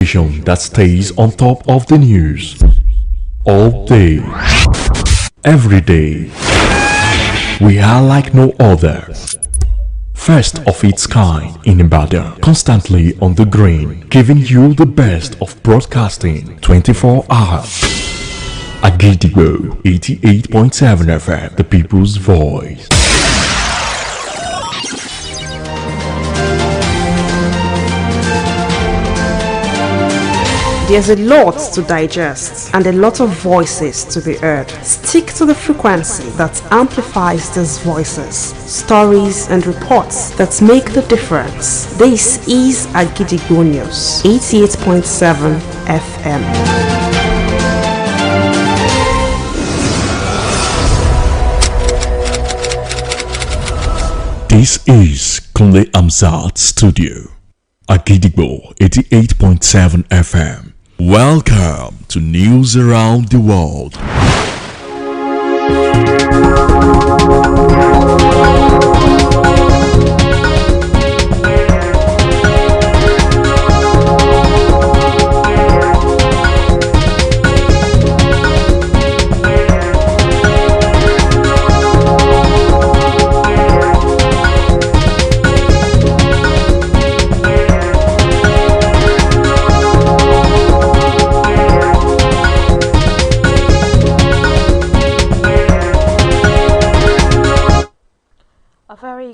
station that stays on top of the news all day, every day. We are like no other. First of its kind in Ibadan, constantly on the green, giving you the best of broadcasting 24 hours. Agidigbo 88.7 FM, the people's voice. There's a lot to digest and a lot of voices to be heard. Stick to the frequency that amplifies these voices, stories and reports that make the difference. This is Agidigbo News, 88.7 FM. This is Kunle Amzat's studio. Agidigbo 88.7 FM. Welcome to News Around the World.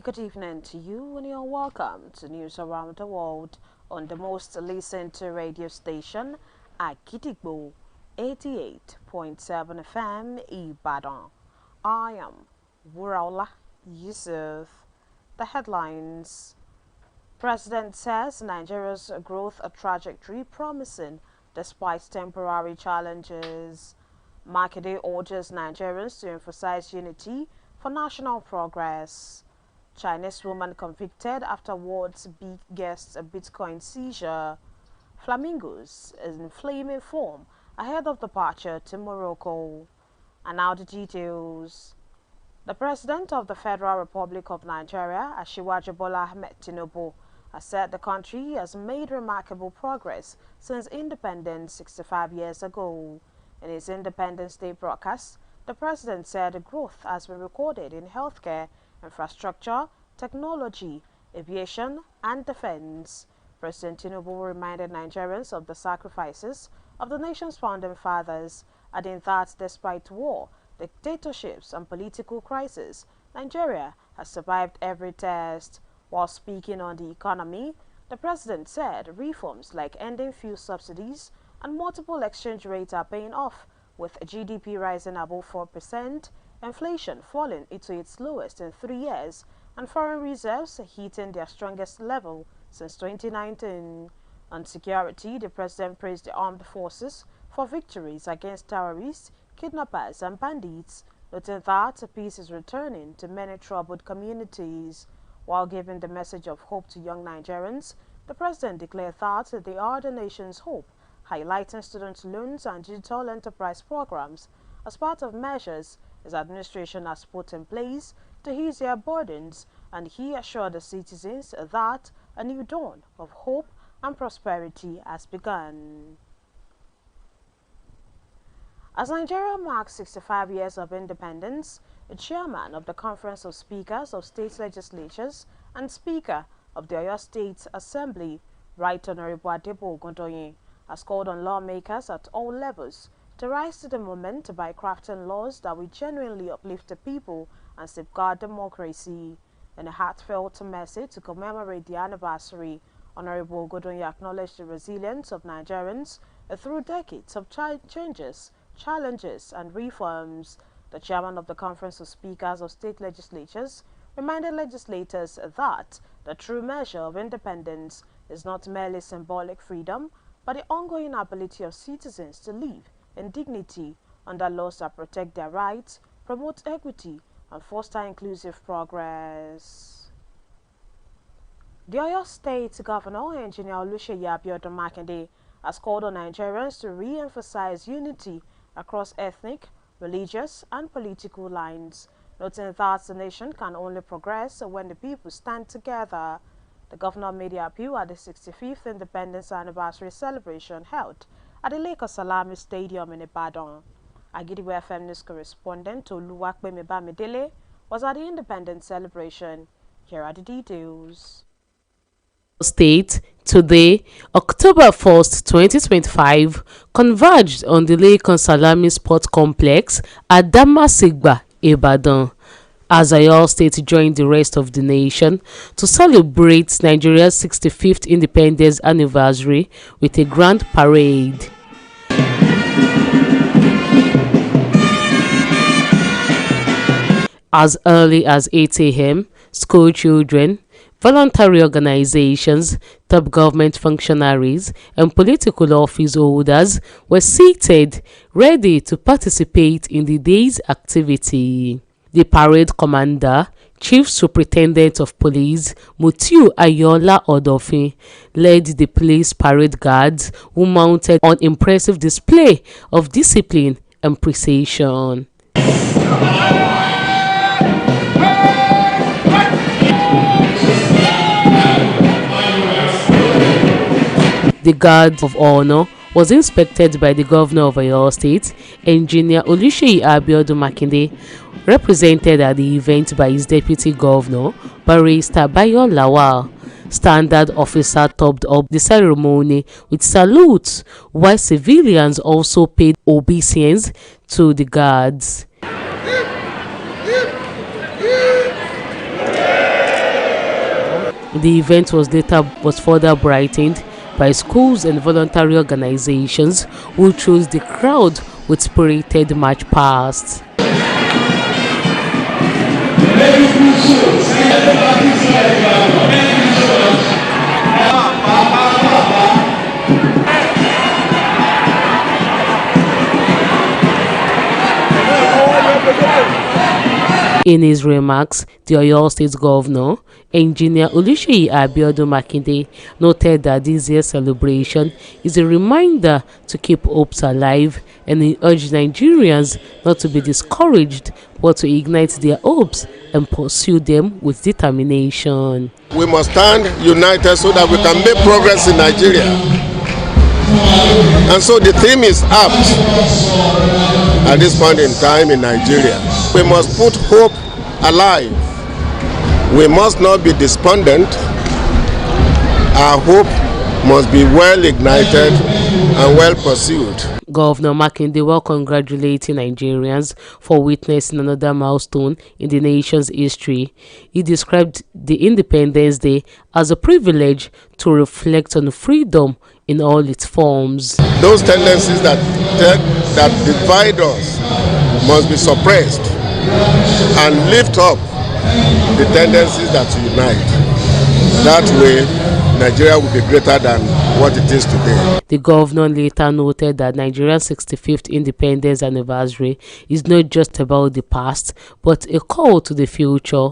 Good evening to you and you're welcome to News Around the World on the most listened to radio station Agidigbo 88.7 FM Ibadan. I am Wuraola Yusuff. The headlines: President says Nigeria's growth trajectory promising despite temporary challenges. Makinde urges Nigerians to emphasize unity for national progress. Chinese woman convicted afterwards biggest Bitcoin seizure. Flamingos in flaming form ahead of departure to Morocco. And now the details. The President of the Federal Republic of Nigeria, Asiwaju Bola Ahmed Tinubu, has said the country has made remarkable progress since independence 65 years ago. In his Independence Day broadcast, the President said growth has been recorded in healthcare, infrastructure, technology, aviation, and defense. President Tinubu reminded Nigerians of the sacrifices of the nation's founding fathers, adding that despite war, dictatorships, and political crisis, Nigeria has survived every test. While speaking on the economy, the President said reforms like ending fuel subsidies and multiple exchange rates are paying off, with GDP rising above 4%, inflation falling into its lowest in 3 years, and foreign reserves hitting their strongest level since 2019. On security, the President praised the armed forces for victories against terrorists, kidnappers, and bandits, noting that peace is returning to many troubled communities. While giving the message of hope to young Nigerians, the President declared that they are the nation's hope, highlighting student loans and digital enterprise programs as part of measures his administration has put in place to ease their burdens, and he assured the citizens that a new dawn of hope and prosperity has begun. As Nigeria marks 65 years of independence, the chairman of the Conference of Speakers of State Legislatures and Speaker of the Oyo State Assembly, Right Honorable Adebo Ogundoyin, has called on lawmakers at all levels to rise to the moment by crafting laws that will genuinely uplift the people and safeguard democracy. In a heartfelt message to commemorate the anniversary, Honorable Ogundoyin acknowledged the resilience of Nigerians through decades of changes, challenges, and reforms. The chairman of the Conference of Speakers of State Legislatures reminded legislators that the true measure of independence is not merely symbolic freedom, but the ongoing ability of citizens to live in dignity under laws that protect their rights, promote equity, and foster inclusive progress. The Oyo State Governor, Engineer Oluseyi Abiodun Makinde, has called on Nigerians to re-emphasize unity across ethnic, religious, and political lines, noting that the nation can only progress when the people stand together. The The governor made the appeal at the 65th Independence Anniversary celebration held at the Lake of Salami Stadium in Ibadan. Agidigbo FM News correspondent Oluwapemi Bamidele was at the Independence celebration. Here are the details. State today, October 1st, 2025, converged on the Lake on Salami Sports Complex at Damasigba, Ibadan, as Oyo State joined the rest of the nation to celebrate Nigeria's 65th independence anniversary with a grand parade. As early as 8 a.m., school children, voluntary organizations, top government functionaries, and political office holders were seated, ready to participate in the day's activity. The parade commander, Chief Superintendent of Police Mutiu Ayola Odofin, led the police parade guards, who mounted an impressive display of discipline and precision. The guard of honor was inspected by the governor of Oyo State, Engineer Oluseyi Abiodun Makinde, represented at the event by his deputy governor, Barrister Bayo Lawal. Standard officer topped up the ceremony with salutes, while civilians also paid obeisance to the guards. The event was further brightened by schools and voluntary organizations who chose the crowd with spirited march past. In his remarks, the Oyo State Governor, Engineer Oluseyi Abiodun Makinde, noted that this year's celebration is a reminder to keep hopes alive, and he urged Nigerians not to be discouraged but to ignite their hopes and pursue them with determination. We must stand united so that we can make progress in Nigeria. And so the theme is apt at this point in time in Nigeria. We must put hope alive. We must not be despondent. Our hope must be well ignited and well pursued. Governor Makinde, while congratulating Nigerians for witnessing another milestone in the nation's history, he described the Independence Day as a privilege to reflect on freedom in all its forms. Those tendencies that divide us must be suppressed and lift up the tendencies that unite. That way, Nigeria will be greater than what it is today. The governor later noted that Nigeria's 65th independence anniversary is not just about the past, but a call to the future,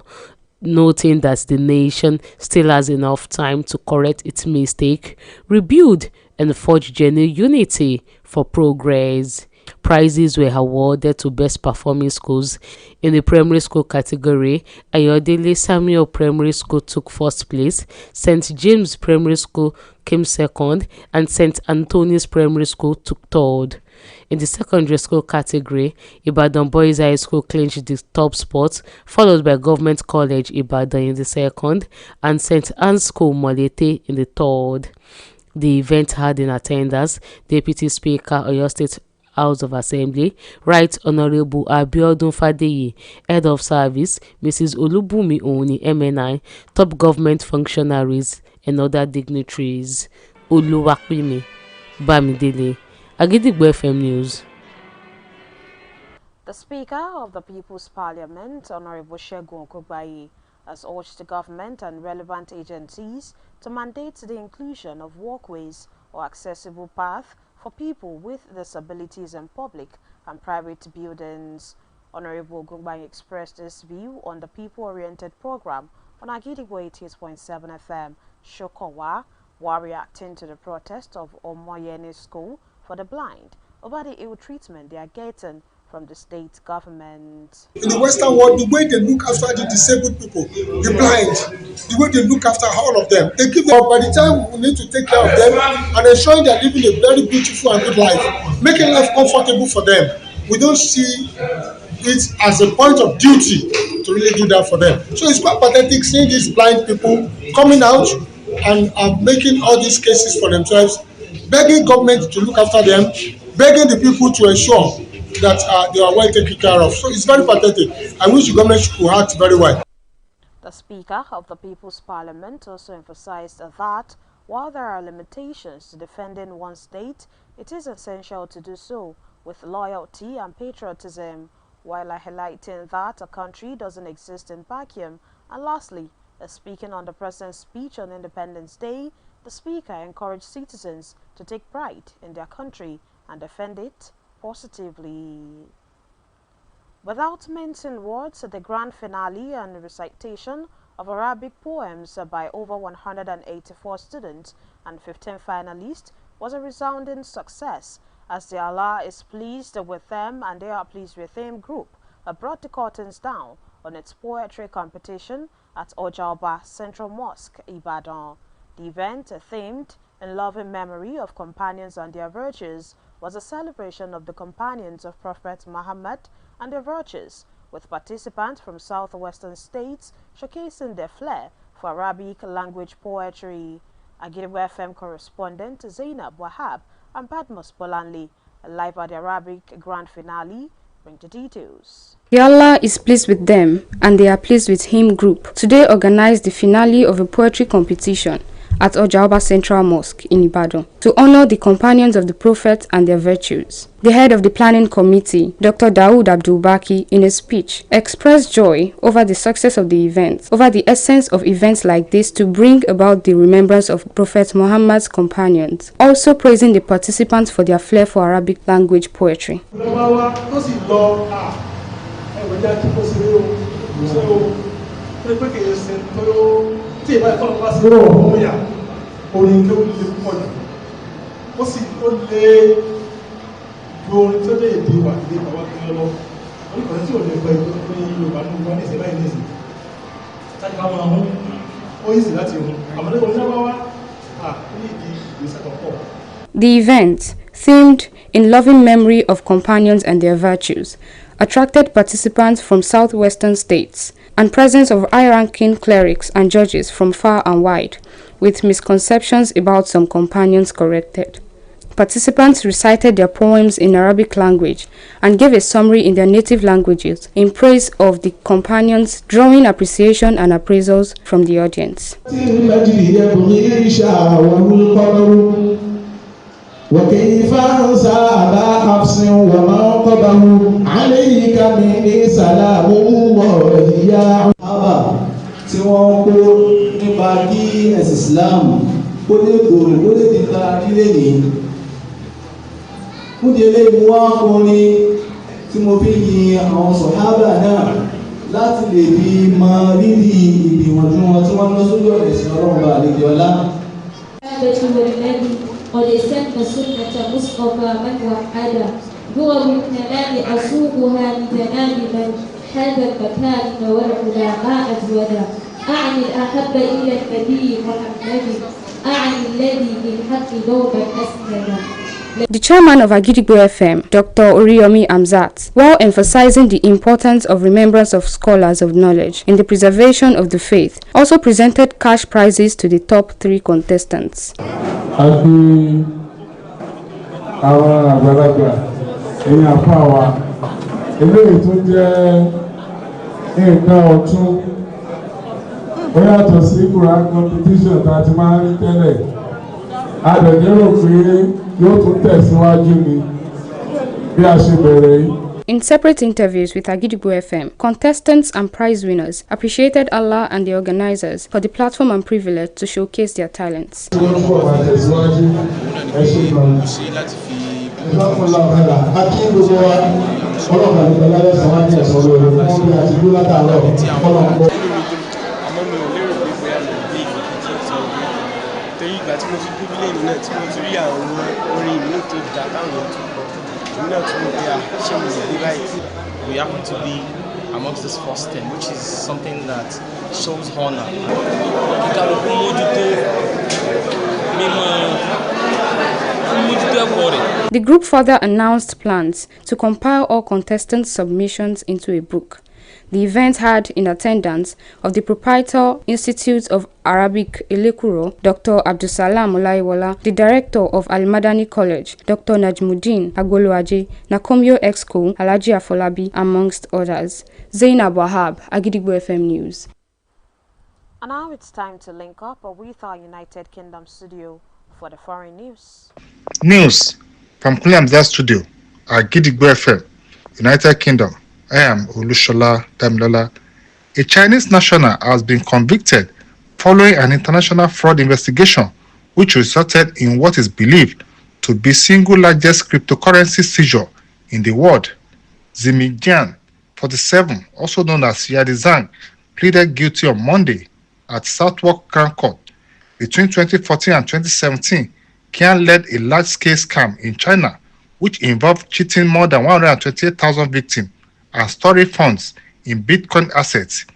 noting that the nation still has enough time to correct its mistake, rebuild, and forge genuine unity for progress. Prizes were awarded to best performing schools. In the primary school category, Ayodele Samuel Primary School took first place, St. James Primary School came second, and St. Anthony's Primary School took third. In the secondary school category, Ibadan Boys High School clinched the top spot, followed by Government College Ibadan in the second, and St. Anne's School Molete in the third. The event had in attendance Deputy Speaker, Oyo State House of Assembly, Right Honorable Abiodun Fadeyi, Head of Service, Mrs. Olubumi Oni, MNI, top government functionaries, and other dignitaries. Oluwapemi Bamidele, Agidigbo FM News. The Speaker of the People's Parliament, Honorable Segun Ogbayi, has urged the government and relevant agencies to mandate the inclusion of walkways or accessible paths for people with disabilities in public and private buildings. Honorable Ogbayi expressed his view on the people-oriented program on Agidigbo 88.7 FM, Shokowa, while reacting to the protest of Omoyeni School for the blind over the ill treatment they are getting from the state government. In the Western world, the way they look after the disabled people, the blind, the way they look after all of them, they give them, by the time we need to take care of them and ensuring they're living a very beautiful and good life, making life comfortable for them. We don't see it as a point of duty to really do that for them. So it's quite pathetic seeing these blind people coming out and making all these cases for themselves, begging government to look after them, begging the people to ensure that they are well taken care of. So it's very pathetic. I wish the government could act very well. The Speaker of the People's Parliament also emphasized that while there are limitations to defending one state, it is essential to do so with loyalty and patriotism, while highlighting that a country doesn't exist in vacuum. And lastly, speaking on the President's speech on Independence Day, the Speaker encouraged citizens to take pride in their country and defend it positively. Without mincing words, the grand finale and recitation of Arabic poems by over 184 students and 15 finalists was a resounding success, as the Allah is pleased with them and they are pleased with him group brought the curtains down on its poetry competition at Wuraola Central Mosque, Ibadan. The event, themed in loving memory of companions and their virtues, was a celebration of the companions of Prophet Muhammad and their virtues, with participants from southwestern states showcasing their flair for Arabic language poetry. Agiribo FM correspondent Zainab Wahab and Badmus Bolanli, live at the Arabic grand finale, bring the details. The Allah is pleased with them and they are pleased with him group today organized the finale of a poetry competition at Wuraola Central Mosque in Ibadan to honor the companions of the Prophet and their virtues. The head of the planning committee, Dr. Dawood Abdulbaki, in a speech, expressed joy over the success of the event, over the essence of events like this to bring about the remembrance of Prophet Muhammad's companions, also praising the participants for their flair for Arabic language poetry. The event, themed in loving memory of companions and their virtues, attracted participants from southwestern states and presence of high-ranking clerics and judges from far and wide, with misconceptions about some companions corrected. Participants recited their poems in Arabic language and gave a summary in their native languages in praise of the companions, drawing appreciation and appraisals from the audience. وكيف أنسى أبا حفص ومنقبه عليك مني سلام الله يا عبا tí wọ́n kó nípa kí ẹ̀sìn Islam kó lè gbòòrò kó lè dìta nílé ní fún délé mú wá kọrin tí mo fi yin àwọn sọ̀hábà náà láti lè fi mọ rírì ìgbìyànjú wọn tí wọ́n lọ sójú ọ̀rẹ́ sí Ọlọ́run bá àlejò ọlá. ولسن سنة مصطفى من وحدا دور الكلام أسوقها لتنام من هذا المكان والعلا ما أجودا أعني الأحب إلى النبي محمد أعني الذي بالحق دوما أسندا. The chairman of Agiribo FM, Dr. Oriyomi Amzat, while emphasizing the importance of remembrance of scholars of knowledge in the preservation of the faith, also presented cash prizes to the top 3 contestants. Àbí àwọn àgbàlagbà ẹ̀yin àpá wa eléyìí tó jẹ́ nǹkan ọ̀tún ó yàtọ̀ sí Quran competition tá a ti máa ń rí tẹ́lẹ̀ a lè lérò pé yóò tún tẹ̀síwájú ni bí a ṣe bẹ̀rẹ̀ yìí. In separate interviews with Agiribo FM, contestants and prize winners appreciated Allah and the organizers for the platform and privilege to showcase their talents. We happen to be amongst this first 10, which is something that shows honor. The group further announced plans to compile all contestant submissions into a book. The event had in attendance of the proprietor Institute of Arabic Elekuro, Dr. Abdusalam Olaiwola, the director of Al-Madani College, Dr. Najmuddin Agoluaje, Nakomyo Exco, Alhaji Afolabi, amongst others. Zainab Wahab, Agidigbo FM News. And now it's time to link up with our United Kingdom studio for the foreign news. News from Kuliamza studio, Agidigbo FM, United Kingdom. I am Olushola Damilola. A Chinese national has been convicted following an international fraud investigation which resulted in what is believed to be single largest cryptocurrency seizure in the world. Zimi Jian, 47, also known as Yadi Zhang, pleaded guilty on Monday at Southwark Crown Court. Between 2014 and 2017, Qian led a large-scale scam in China which involved cheating more than 128,000 victims and storing funds in Bitcoin assets.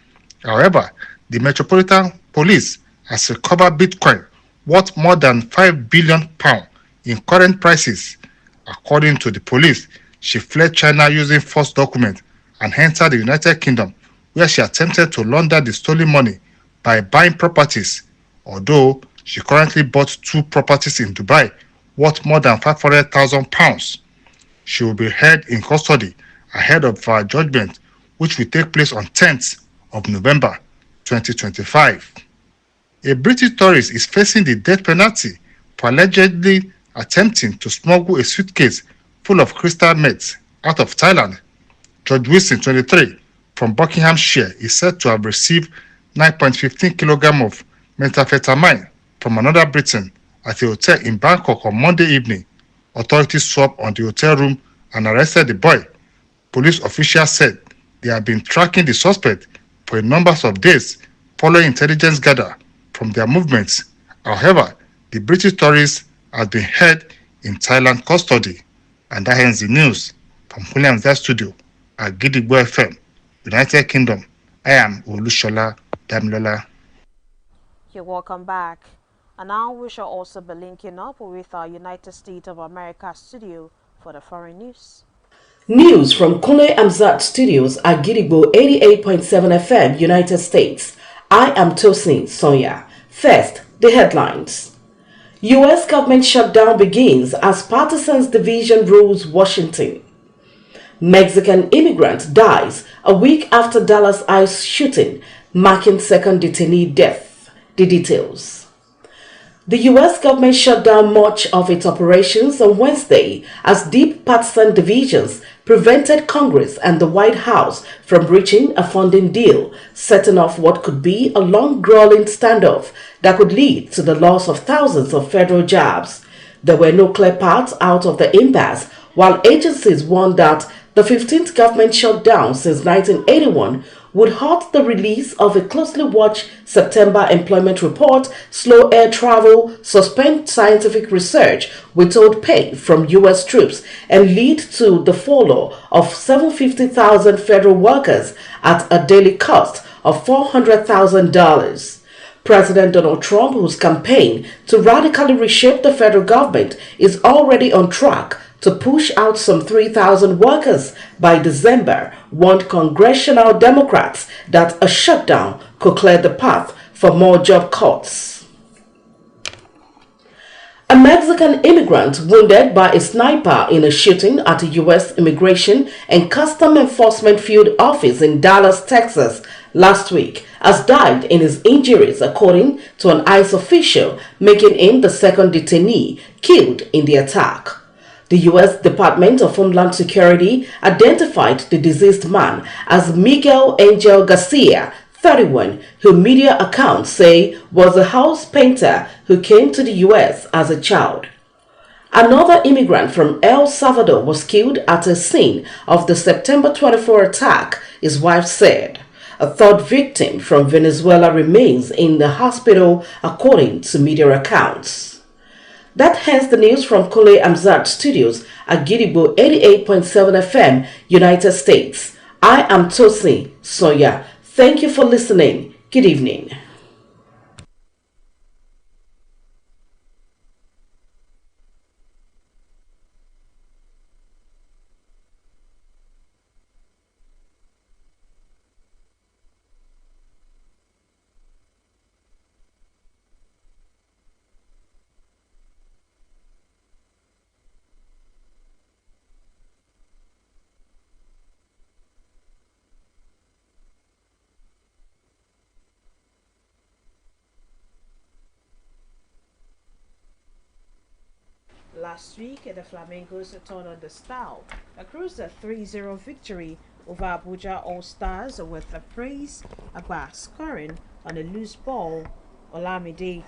However, the Metropolitan Police has recovered Bitcoin worth more than £5 billion in current prices. According to the police, she fled China using false documents and entered the United Kingdom, where she attempted to launder the stolen money by buying properties, although she currently bought 2 properties in Dubai worth more than £500,000. She will be held in custody ahead of her judgment, which will take place on 10th of November 2025. A British tourist is facing the death penalty for allegedly attempting to smuggle a suitcase full of crystal meth out of Thailand. George Wilson, 23, from Buckinghamshire, is said to have received 9.15 kilograms of methamphetamine from another Briton at a hotel in Bangkok on Monday evening. Authorities swept on the hotel room and arrested the boy. Police officials said they have been tracking the suspect for a number of days following intelligence gathered from their movements. However, the British tourist has been held in Thailand custody. And that ends the news from Kuliamza studio at Gidigbo FM, United Kingdom. I am Olushola Damilola. You're welcome back. And now we shall also be linking up with our United States of America studio for the foreign news. News from Kunle Amzat Studios at Gidigbo 88.7 FM, United States. I am Tosin Sonya. First, the headlines. U.S. government shutdown begins as partisans division rules Washington. Mexican immigrant dies a week after Dallas ICE shooting, marking second detainee death. The details. The U.S. government shut down much of its operations on Wednesday as deep partisan divisions prevented Congress and the White House from reaching a funding deal, setting off what could be a long-drawing standoff that could lead to the loss of thousands of federal jobs. There were no clear paths out of the impasse, while agencies warned that the 15th government shutdown since 1981 would halt the release of a closely watched September employment report, slow air travel, suspend scientific research, withhold pay from U.S. troops, and lead to the furlough of 750,000 federal workers at a daily cost of $400,000. President Donald Trump, whose campaign to radically reshape the federal government is already on track to push out some 3,000 workers by December, warned congressional Democrats that a shutdown could clear the path for more job cuts. A Mexican immigrant wounded by a sniper in a shooting at a U.S. Immigration and Custom Enforcement field office in Dallas, Texas, last week has died in his injuries, according to an ICE official, making him the second detainee killed in the attack. The U.S. Department of Homeland Security identified the deceased man as Miguel Angel Garcia, 31, who media accounts say was a house painter who came to the U.S. as a child. Another immigrant from El Salvador was killed at a scene of the September 24 attack, his wife said. A third victim from Venezuela remains in the hospital, according to media accounts. That ends the news from Kole Amzat Studios at Gidigbo 88.7 FM, United States. I am Tosin Sonya. Thank you for listening. Good evening. Last week, the Flamingos turned on the style, cruised a 3-0 victory over Abuja All-Stars with a praise Agba scoring on a loose ball. Olamide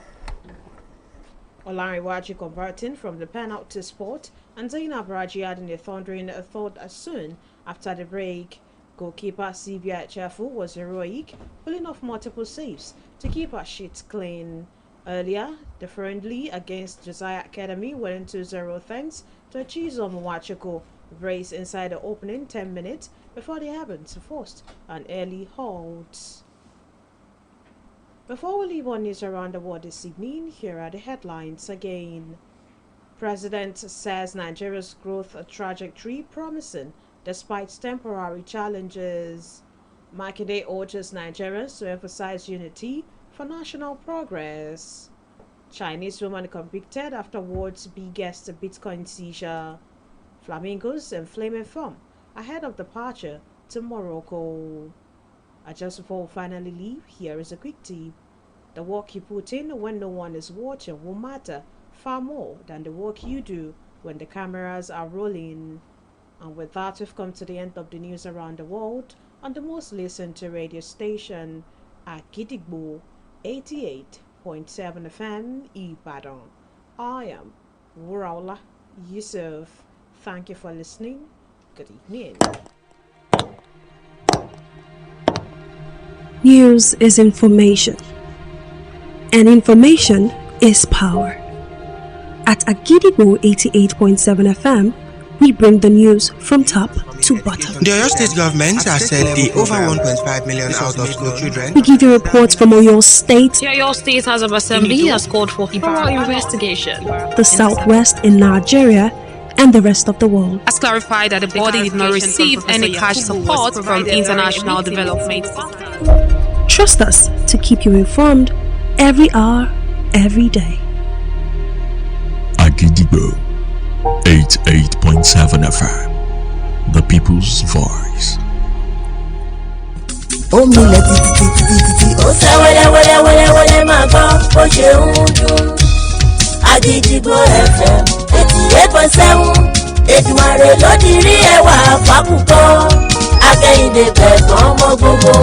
Olariwaju converting from the penalty spot, and Zainab Raji adding a thundering third as soon after the break. Goalkeeper Sylvia Chefu was heroic, pulling off multiple saves to keep her sheets clean. Earlier, the friendly against Josiah Academy went 2-0 thanks to a Chizo Mwachiko brace inside the opening 10 minutes before the Evans forced an early halt. Before we leave on news around the world this evening, here are the headlines again. President says Nigeria's growth trajectory promising despite temporary challenges. Makinde urges Nigerians to emphasize unity for national progress. Chinese woman convicted after world's biggest Bitcoin seizure. Flamingos in flaming form ahead of departure to Morocco. Just before we finally leave, here is a quick tip. The work you put in when no one is watching will matter far more than the work you do when the cameras are rolling. And with that, we've come to the end of the news around the world on the most listened to radio station at Gidigbo 88.7 FM Ibadan. I am Wuraola Yusuff. Thank you for listening. Good evening. News is information, and information is power. At Agidigbo 88.7 FM, we bring the news from top to bottom. The Oyo State government has said the over 1.5 million out of school children. We give you reports from Oyo State. The Oyo State House of Assembly has called for thorough investigation. The Southwest in Nigeria and the rest of the world. Has clarified that the body did not receive any cash support from international development. Trust us to keep you informed every hour, every day. Agidigbo 88.7 FM, the people's voice. Ó milẹ̀ títí ó sẹ́ wẹ́lẹ́wẹ́lẹ́ máa gbọ́ bó ṣe ń dún. Agidigbo FM 88.7 Èdùmàrè ló dirí ẹwà fákùkọ. Akẹ́yìndé bẹ̀gbọ́n ọmọ gbogbo